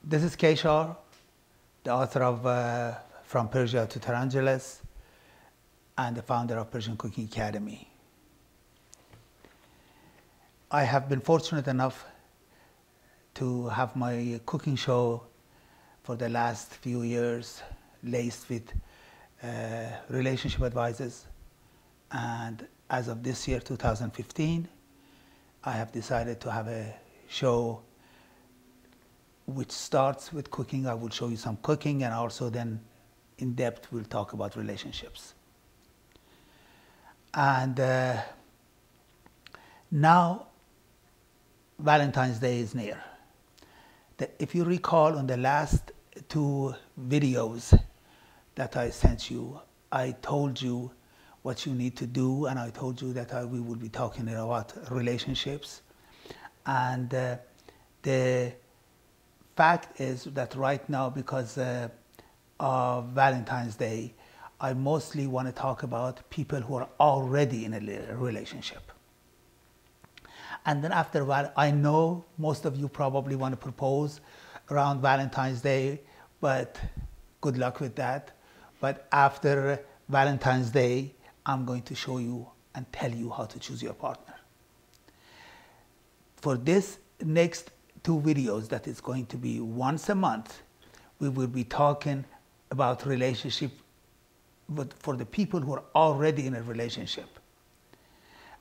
This is KShar, the author of From Persia to Tarantulas and the founder of Persian Cooking Academy. I have been fortunate enough to have my cooking show for the last few years laced with relationship advices, and as of this year, 2015, I have decided to have a show which starts with cooking. I will show you some cooking, and also then in depth we'll talk about relationships. And now Valentine's Day is near. If you recall, on the last two videos that I sent you, I told you what you need to do, and I told you that we will be talking about relationships. And the fact is that right now, because of Valentine's Day, I mostly want to talk about people who are already in a relationship. And then after a while, I know most of you probably want to propose around Valentine's Day, but good luck with that. But after Valentine's Day, I'm going to show you and tell you how to choose your partner. For this next two videos, that is going to be once a month, we will be talking about relationship, but for the people who are already in a relationship,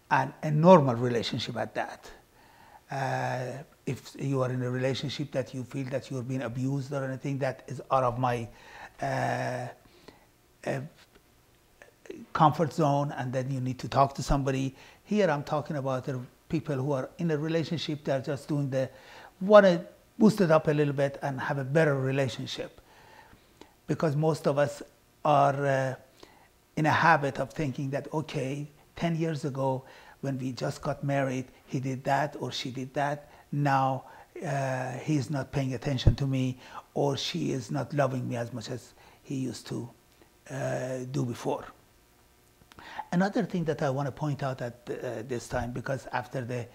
and a normal relationship at that. If you are in a relationship that you feel that you're being abused or anything, that is out of my comfort zone, and then you need to talk to somebody. Here I'm talking about the people who are in a relationship, they're just doing want to boost it up a little bit and have a better relationship. Because most of us are in a habit of thinking that, okay, 10 years ago when we just got married, he did that or she did that. Now he's not paying attention to me, or she is not loving me as much as he used to do before. Another thing that I want to point out at this time, because after the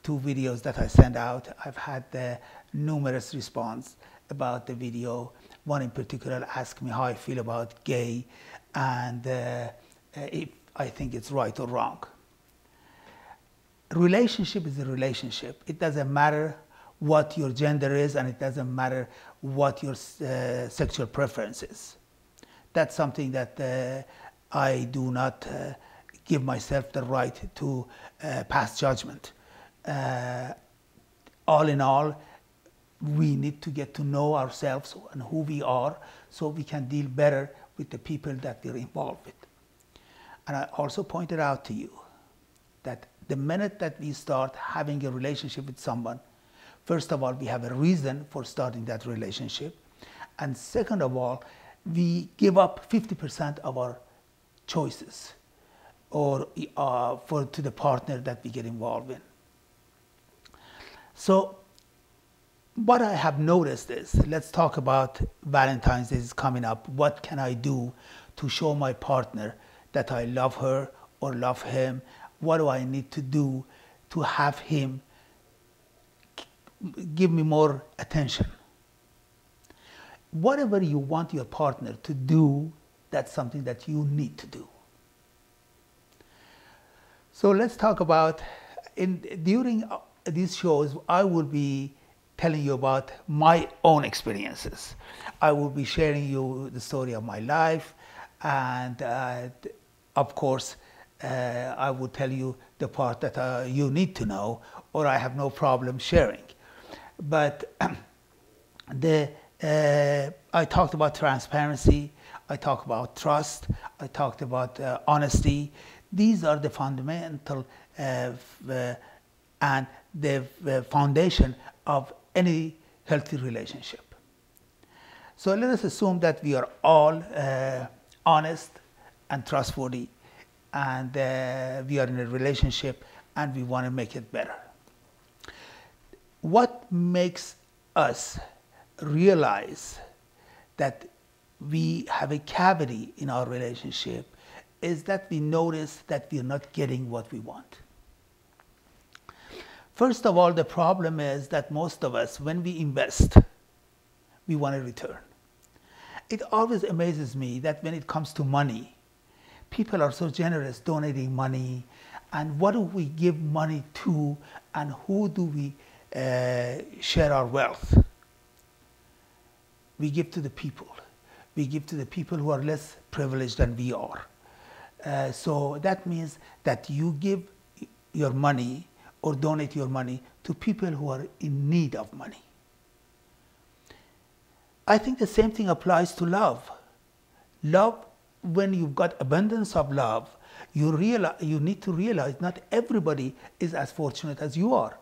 two videos that I sent out, I've had numerous response about the video. One in particular asked me how I feel about gay, and if I think it's right or wrong. Relationship is a relationship. It doesn't matter what your gender is, and it doesn't matter what your sexual preference is. That's something that I do not give myself the right to pass judgment. All in all, we need to get to know ourselves and who we are, so we can deal better with the people that we're involved with. And I also pointed out to you that the minute that we start having a relationship with someone, first of all, we have a reason for starting that relationship. And second of all, we give up 50% of our choices or to the partner that we get involved in. So what I have noticed is, let's talk about Valentine's Day is coming up. What can I do to show my partner that I love her or love him? What do I need to do to have him give me more attention? Whatever you want your partner to do, that's something that you need to do. So let's talk about, during these shows, I will be telling you about my own experiences. I will be sharing you the story of my life, and of course, I will tell you the part that you need to know, or I have no problem sharing. But I talked about transparency, I talked about trust, I talked about honesty. These are the fundamental and the foundation of any healthy relationship. So let us assume that we are all honest and trustworthy, and we are in a relationship and we want to make it better. What makes us realize that we have a cavity in our relationship is that we notice that we are not getting what we want. First of all, the problem is that most of us, when we invest, we want a return. It always amazes me that when it comes to money, people are so generous donating money, and what do we give money to, and who do we share our wealth? We give to the people. We give to the people who are less privileged than we are. So that means that you give your money or donate your money to people who are in need of money. I think the same thing applies to love. Love, when you've got abundance of love, you need to realize not everybody is as fortunate as you are.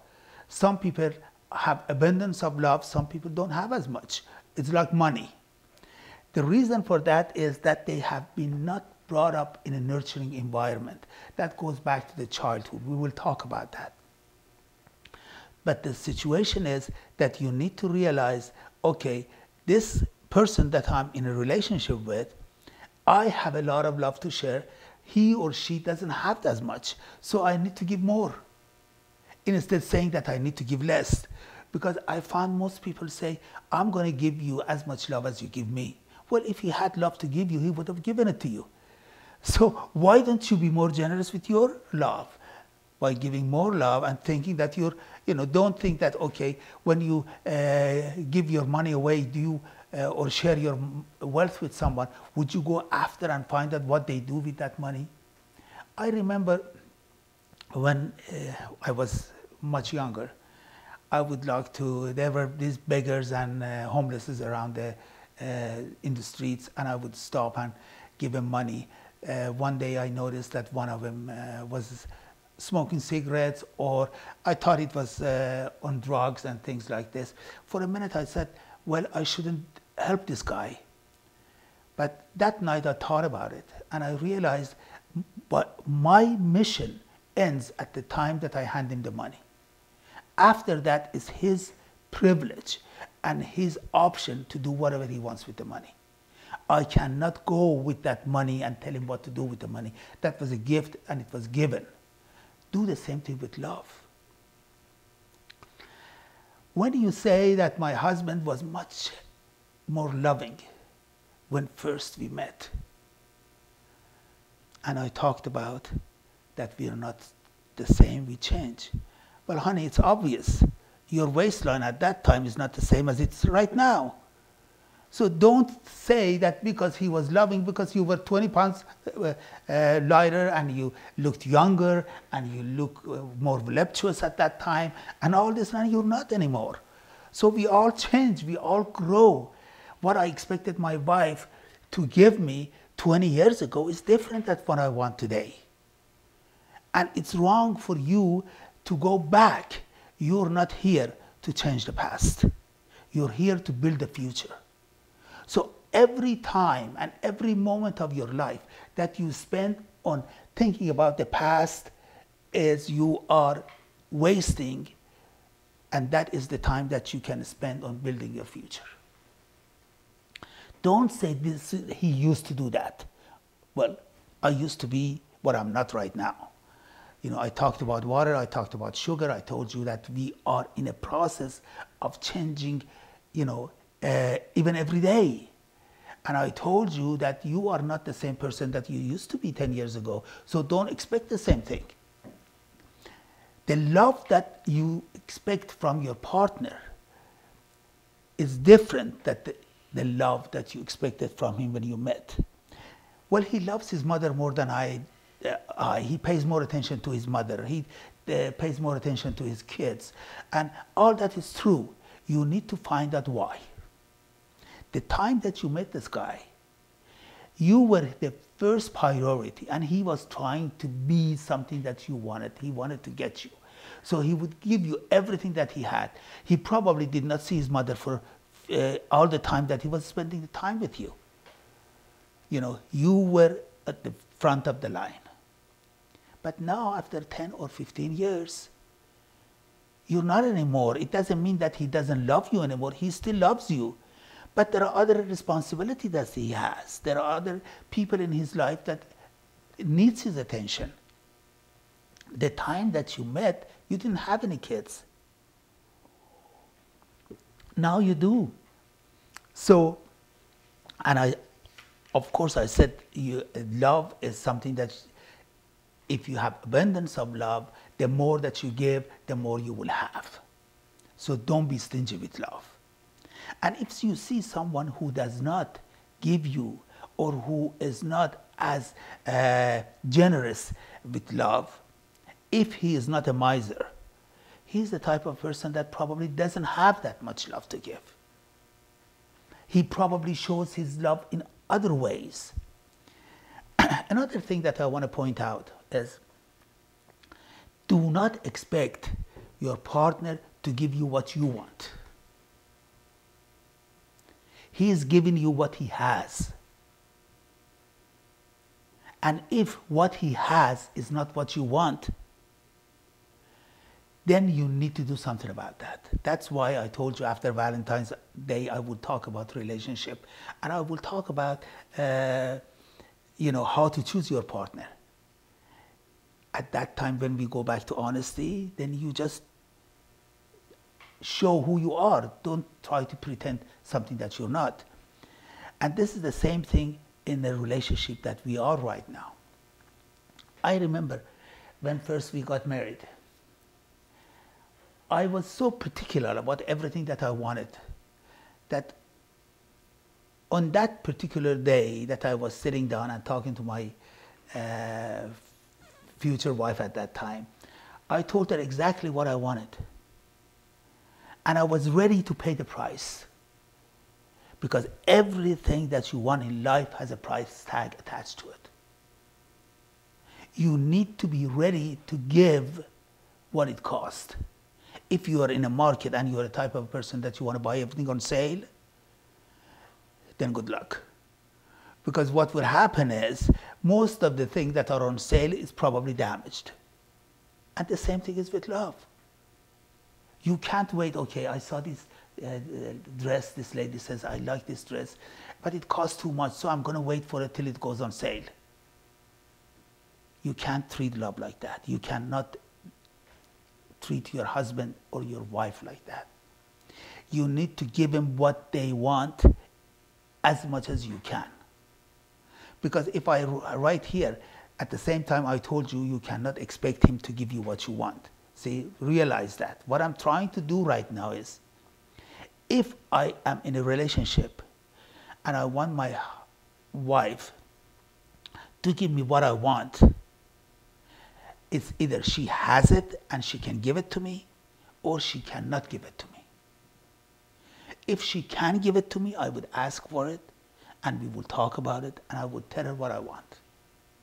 Some people have abundance of love, some people don't have as much. It's like money. The reason for that is that they have been not brought up in a nurturing environment. That goes back to the childhood. We will talk about that. But the situation is that you need to realize, okay, this person that I'm in a relationship with, I have a lot of love to share. He or she doesn't have as much, so I need to give more. Instead of saying that I need to give less. Because I found most people say, I'm going to give you as much love as you give me. Well, if he had love to give you, he would have given it to you. So why don't you be more generous with your love? By giving more love and thinking that don't think that, okay, when you give your money away, do you, or share your wealth with someone, would you go after and find out what they do with that money? I remember when I was much younger, I would like to, there were these beggars and homelesses around in the streets, and I would stop and give them money. One day I noticed that one of them was smoking cigarettes, or I thought it was on drugs and things like this. For a minute I said, well, I shouldn't help this guy. But that night I thought about it, and I realized but my mission ends at the time that I hand him the money. After that is his privilege and his option to do whatever he wants with the money. I cannot go with that money and tell him what to do with the money. That was a gift and it was given. Do the same thing with love. When you say that my husband was much more loving when first we met, and I talked about that we are not the same, we change. Well, honey, it's obvious. Your waistline at that time is not the same as it's right now. So don't say that because he was loving, because you were 20 pounds lighter and you looked younger and you look more voluptuous at that time and all this, and you're not anymore. So we all change, we all grow. What I expected my wife to give me 20 years ago is different than what I want today. And it's wrong for you to go back. You're not here to change the past. You're here to build the future. So every time and every moment of your life that you spend on thinking about the past is you are wasting, and that is the time that you can spend on building your future. Don't say this, he used to do that. Well, I used to be what I'm not right now. I talked about water, I talked about sugar, I told you that we are in a process of changing, even every day. And I told you that you are not the same person that you used to be 10 years ago. So don't expect the same thing. The love that you expect from your partner is different than the love that you expected from him when you met. Well, he loves his mother more than he pays more attention to his mother. He pays more attention to his kids. And all that is true. You need to find out why. The time that you met this guy, you were the first priority, and he was trying to be something that you wanted. He wanted to get you. So he would give you everything that he had. He probably did not see his mother for all the time that he was spending the time with you. You were at the front of the line. But now, after 10 or 15 years, you're not anymore. It doesn't mean that he doesn't love you anymore. He still loves you. But there are other responsibilities that he has. There are other people in his life that needs his attention. The time that you met, you didn't have any kids. Now you do. So, and of course, I said love is something that if you have abundance of love, the more that you give, the more you will have. So don't be stingy with love. And if you see someone who does not give you, or who is not as generous with love, if he is not a miser, he's the type of person that probably doesn't have that much love to give. He probably shows his love in other ways. Another thing that I want to point out is, do not expect your partner to give you what you want. He is giving you what he has. And if what he has is not what you want, then you need to do something about that. That's why I told you after Valentine's Day I would talk about relationship, and I will talk about how to choose your partner. At that time, when we go back to honesty, then you just show who you are. Don't try to pretend something that you're not. And this is the same thing in the relationship that we are right now. I remember when first we got married, I was so particular about everything that I wanted, that on that particular day that I was sitting down and talking to my future wife at that time, I told her exactly what I wanted. And I was ready to pay the price. Because everything that you want in life has a price tag attached to it. You need to be ready to give what it costs. If you are in a market and you are a type of person that you want to buy everything on sale, then good luck. Because what will happen is, most of the things that are on sale is probably damaged. And the same thing is with love. You can't wait, okay, I saw this dress, this lady says, I like this dress, but it costs too much, so I'm going to wait for it till it goes on sale. You can't treat love like that. You cannot treat your husband or your wife like that. You need to give them what they want as much as you can. Because if I write here, at the same time I told you, you cannot expect him to give you what you want. See, realize that. What I'm trying to do right now is, if I am in a relationship and I want my wife to give me what I want, it's either she has it and she can give it to me, or she cannot give it to me. If she can give it to me, I would ask for it, and we will talk about it, and I would tell her what I want,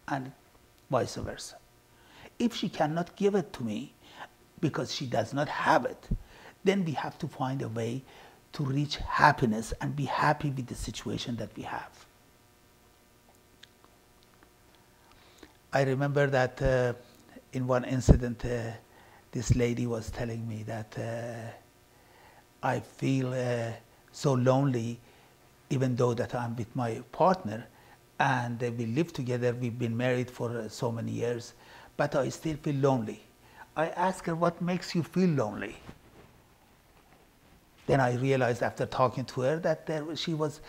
and vice versa. If she cannot give it to me because she does not have it, then we have to find a way to reach happiness and be happy with the situation that we have. I remember that in one incident, this lady was telling me that I feel so lonely, even though that I'm with my partner and we live together, we've been married for so many years, but I still feel lonely. I asked her, what makes you feel lonely? Then I realized after talking to her that she was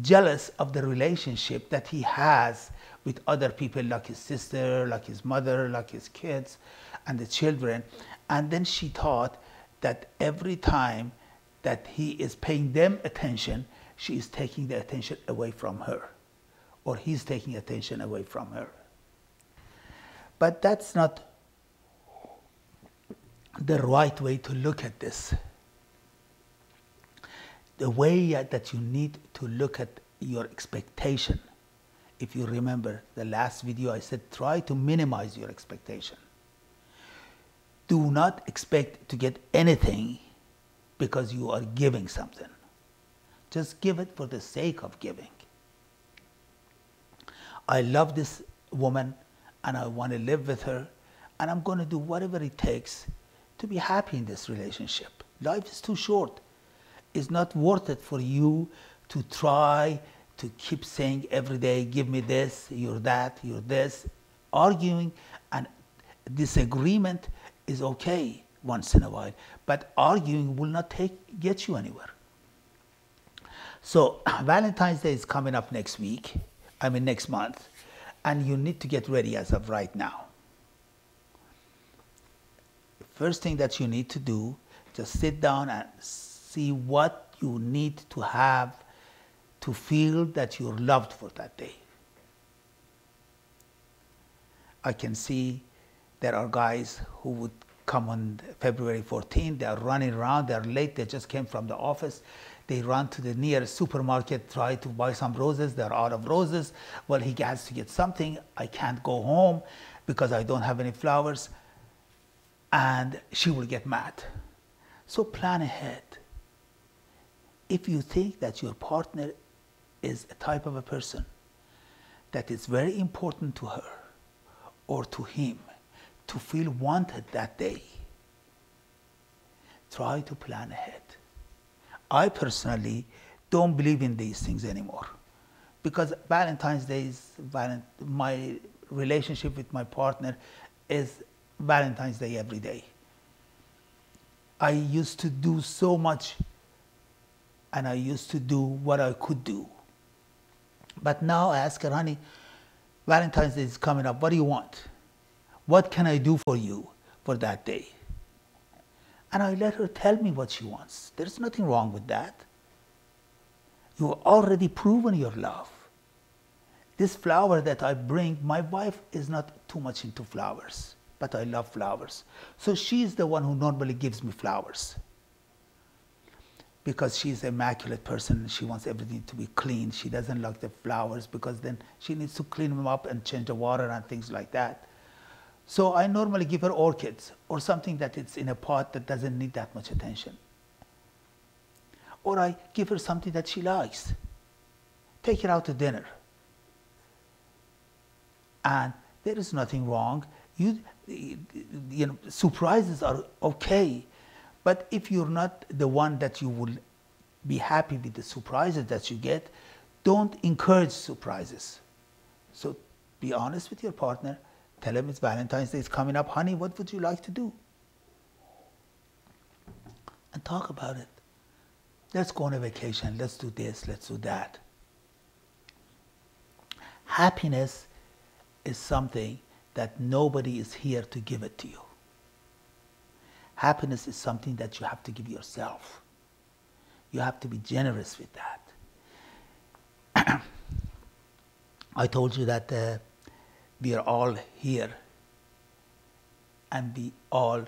jealous of the relationship that he has with other people, like his sister, like his mother, like his kids and the children. And then she thought that every time that he is paying them attention, she is taking the attention away from her, or he's taking attention away from her. But that's not the right way to look at this. The way that you need to look at your expectation. If you remember the last video, I said try to minimize your expectation. Do not expect to get anything because you are giving something. Just give it for the sake of giving. I love this woman and I want to live with her, and I'm going to do whatever it takes to be happy in this relationship. Life is too short. It's not worth it for you to try to keep saying every day, give me this, you're that, you're this. Arguing and disagreement is okay once in a while, but arguing will not get you anywhere. So Valentine's Day is coming up next week, next month, and you need to get ready as of right now. The first thing that you need to do, just sit down and see what you need to have to feel that you're loved for that day. I can see there are guys who would come on February 14th, they are running around, they are late, they just came from the office, they run to the nearest supermarket, try to buy some roses, they're out of roses. Well, he has to get something, I can't go home because I don't have any flowers, and she will get mad. So plan ahead. If you think that your partner is a type of a person that is very important to her or to him to feel wanted that day, try to plan ahead. I personally don't believe in these things anymore because Valentine's Day is, my relationship with my partner is Valentine's Day every day. I used to do so much and I used to do what I could do. But now I ask her, honey, Valentine's Day is coming up, what do you want? What can I do for you for that day? And I let her tell me what she wants. There's nothing wrong with that. You've already proven your love. This flower that I bring, my wife is not too much into flowers, but I love flowers. So she's the one who normally gives me flowers because she's an immaculate person. She wants everything to be clean. She doesn't like the flowers because then she needs to clean them up and change the water and things like that. So I normally give her orchids or something that it's in a pot that doesn't need that much attention. Or I give her something that she likes. Take her out to dinner. And there is nothing wrong. You know, surprises are okay. But if you're not the one that you will be happy with the surprises that you get, don't encourage surprises. So be honest with your partner. Tell him it's Valentine's Day, it's coming up. Honey, what would you like to do? And talk about it. Let's go on a vacation. Let's do this. Let's do that. Happiness is something that nobody is here to give it to you. Happiness is something that you have to give yourself. You have to be generous with that. I told you that we are all here and we all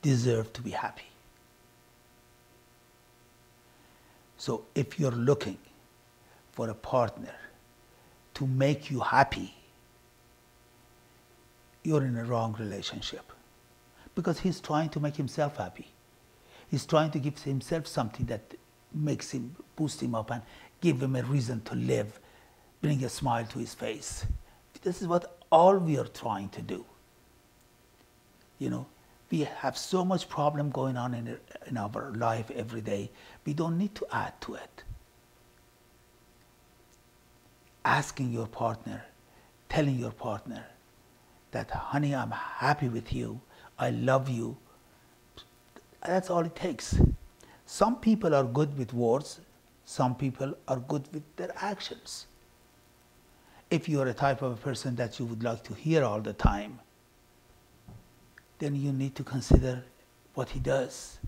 deserve to be happy. So if you're looking for a partner to make you happy, you're in a wrong relationship because he's trying to make himself happy. He's trying to give himself something that makes him, boost him up and give him a reason to live, bring a smile to his face. This is what all we are trying to do. You know, we have so much problem going on in our life every day. We don't need to add to it. Asking your partner, telling your partner that, honey, I'm happy with you, I love you, that's all it takes. Some people are good with words, some people are good with their actions. If you are a type of a person that you would like to hear all the time, then you need to consider what he does.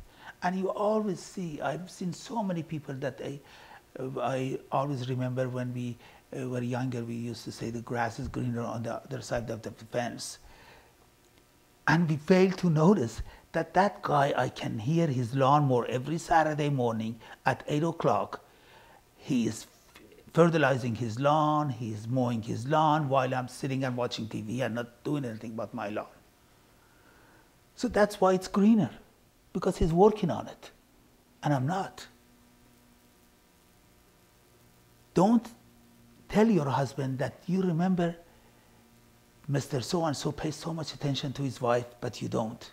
And you always see, I've seen so many people that I always remember when we were younger, we used to say the grass is greener on the other side of the fence. And we fail to notice that that guy, I can hear his lawnmower every Saturday morning at 8 o'clock. He is fertilizing his lawn, he is mowing his lawn while I'm sitting and watching TV and not doing anything about my lawn. So that's why it's greener, because he's working on it, and I'm not. Don't tell your husband that you remember Mr. So-and-so pays so much attention to his wife, but you don't.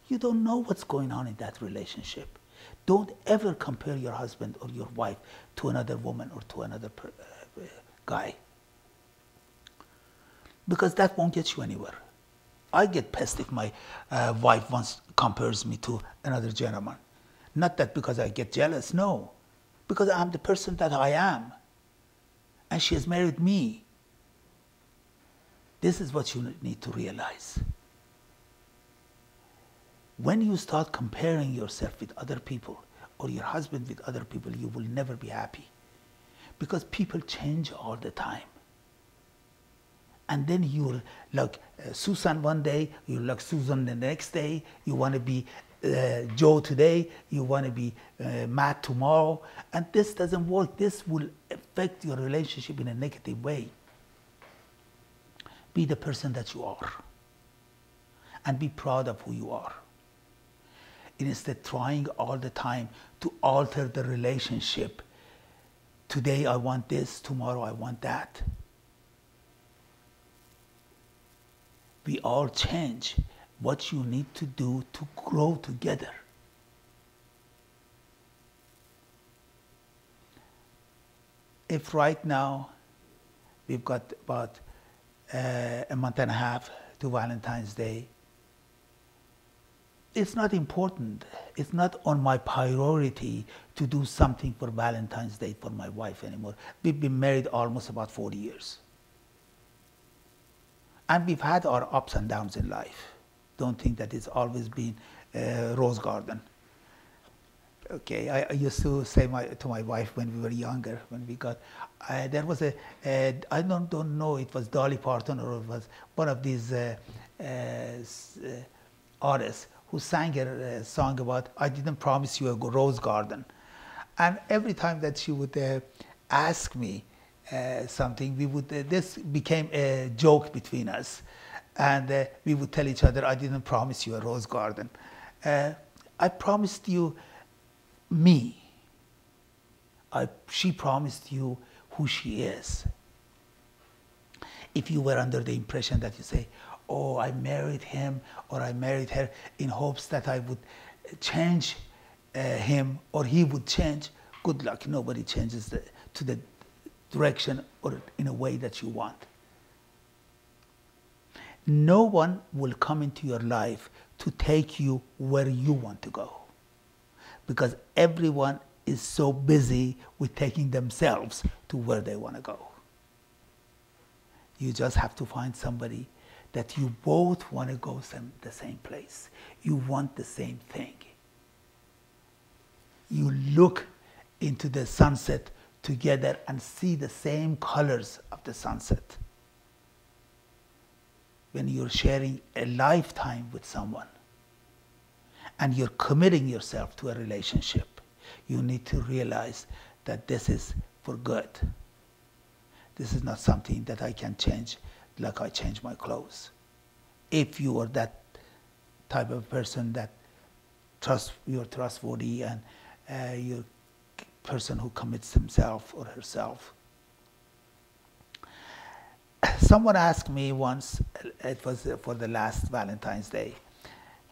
You don't know what's going on in that relationship. Don't ever compare your husband or your wife to another woman or to another guy, because that won't get you anywhere. I get pissed if my wife compares me to another gentleman. Not that because I get jealous, no. because I'm the person that I am. And she has married me. This is what you need to realize. When you start comparing yourself with other people or your husband with other people, you will never be happy. Because people change all the time. And then you're like Susan one day, you're like Susan the next day, you want to be Joe today, you want to be Matt tomorrow, and this doesn't work. This will affect your relationship in a negative way. Be the person that you are, and be proud of who you are. Instead, trying all the time to alter the relationship. Today I want this, tomorrow I want that. We all change. What you need to do to grow together. If right now we've got about a month and a half to Valentine's Day, it's not important. It's not on my priority to do something for Valentine's Day for my wife anymore. We've been married almost about 40 years. And we've had our ups and downs in life. Don't think that it's always been a rose garden. Okay, I used to say to my wife when we were younger, when we got, there was I don't know, it was Dolly Parton or it was one of these artists who sang a song about, I didn't promise you a rose garden. And every time that she would ask me something, we would, this became a joke between us. And we would tell each other, I didn't promise you a rose garden. I promised you me. She promised you who she is. If you were under the impression that you say, oh, I married him or I married her in hopes that I would change him or he would change, good luck. Nobody changes to the direction or in a way that you want. No one will come into your life to take you where you want to go, because everyone is so busy with taking themselves to where they want to go. You just have to find somebody that you both want to go the same place. You want the same thing. You look into the sunset together and see the same colors of the sunset. When you're sharing a lifetime with someone and you're committing yourself to a relationship, you need to realize that this is for good. This is not something that I can change like I change my clothes. If you are that type of person that you're trustworthy and you're a person who commits himself or herself. Someone asked me once, it was for the last Valentine's Day,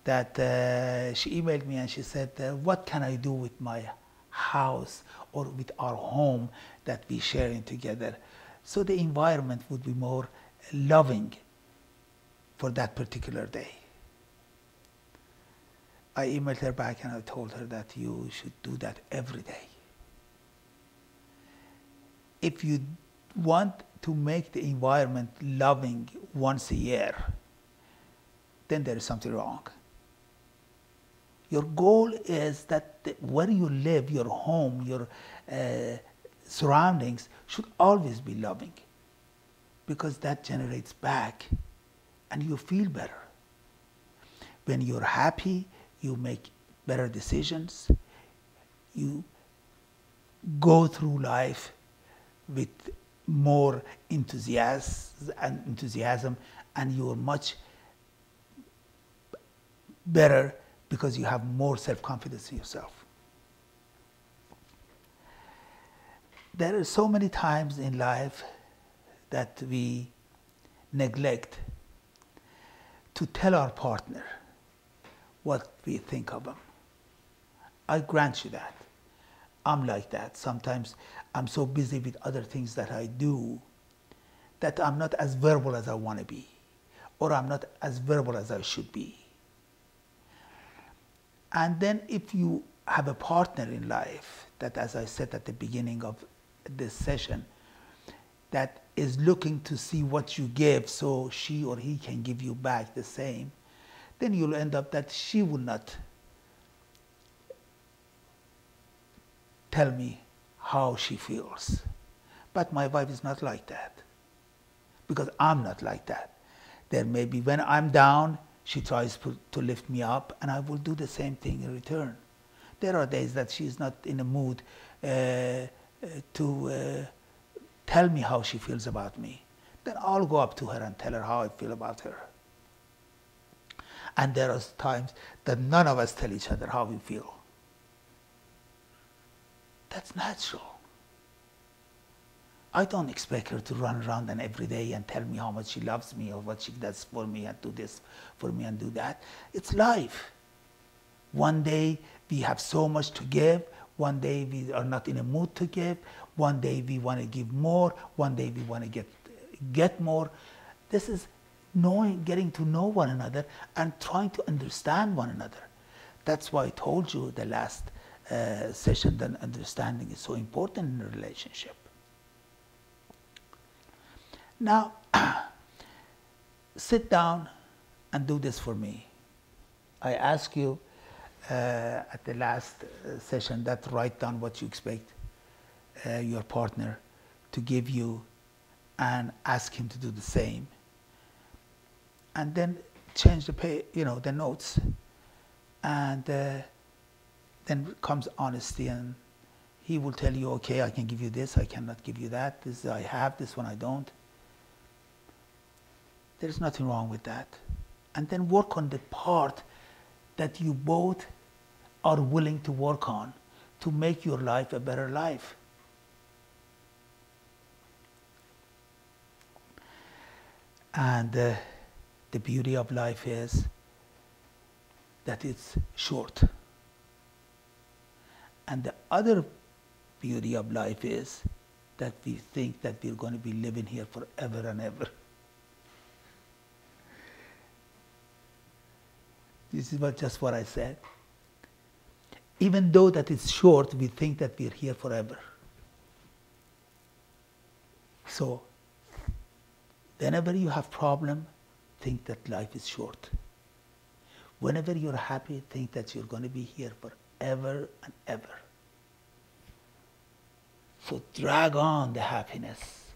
that she emailed me and she said, what can I do with my house or with our home that we sharing together so the environment would be more loving for that particular day? I emailed her back and I told her that you should do that every day. If you want to make the environment loving once a year, then there is something wrong. Your goal is that where you live, your home, your surroundings should always be loving, because that generates back and you feel better. When you're happy, you make better decisions. You go through life with more enthusiasm, and you're much better because you have more self-confidence in yourself. There are so many times in life that we neglect to tell our partner what we think of them. I grant you that. I'm like that. Sometimes I'm so busy with other things that I do that I'm not as verbal as I want to be, or I'm not as verbal as I should be. And then if you have a partner in life that, as I said at the beginning of this session, that is looking to see what you give so she or he can give you back the same, then you'll end up that she will not tell me how she feels. But my wife is not like that, because I'm not like that. There may be, when I'm down, she tries to lift me up, and I will do the same thing in return. There are days that she's not in a mood to tell me how she feels about me. Then I'll go up to her and tell her how I feel about her. And there are times that none of us tell each other how we feel. That's natural. I don't expect her to run around and every day and tell me how much she loves me or what she does for me and do this for me and do that. It's life. One day we have so much to give. One day we are not in a mood to give. One day we want to give more. One day we want to get more. This is getting to know one another and trying to understand one another. That's why I told you the last session that understanding is so important in a relationship. Now, sit down and do this for me. I ask you at the last session that write down what you expect your partner to give you and ask him to do the same. And then change the notes. And then comes honesty, and he will tell you, okay, I can give you this, I cannot give you that, this I have, this one I don't. There's nothing wrong with that. And then work on the part that you both are willing to work on to make your life a better life. And the beauty of life is that it's short. And the other beauty of life is that we think that we're going to be living here forever and ever. This is just what I said. Even though that it's short, we think that we're here forever. So, whenever you have problem, think that life is short. Whenever you're happy, think that you're going to be here forever and ever. So drag on the happiness.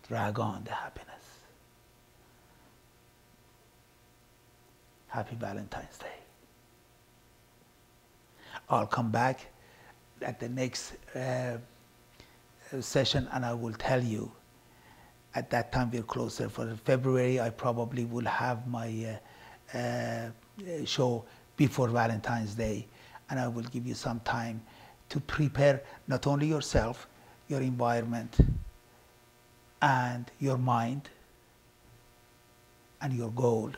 Drag on the happiness. Happy Valentine's Day. I'll come back at the next session and I will tell you. At that time we're closer. For February I probably will have my show before Valentine's Day, and I will give you some time to prepare not only yourself, your environment, and your mind, and your goal.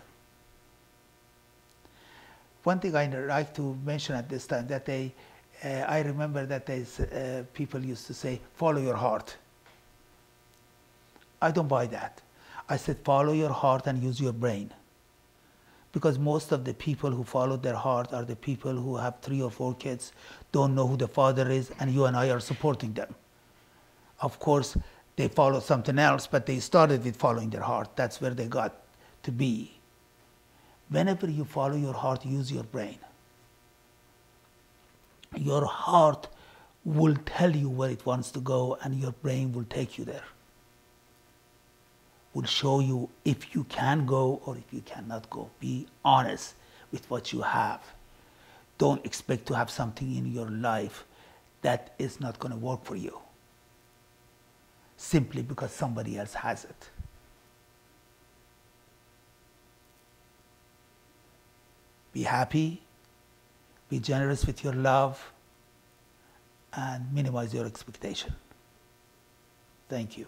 One thing I'd like to mention at this time, that I remember that people used to say, follow your heart. I don't buy that. I said, follow your heart and use your brain. Because most of the people who follow their heart are the people who have 3 or 4 kids, don't know who the father is, and you and I are supporting them. Of course, they follow something else, but they started with following their heart. That's where they got to be. Whenever you follow your heart, use your brain. Your heart will tell you where it wants to go, and your brain will take you there. Will show you if you can go or if you cannot go. Be honest with what you have. Don't expect to have something in your life that is not going to work for you, simply because somebody else has it. Be happy, be generous with your love, and minimize your expectation. Thank you.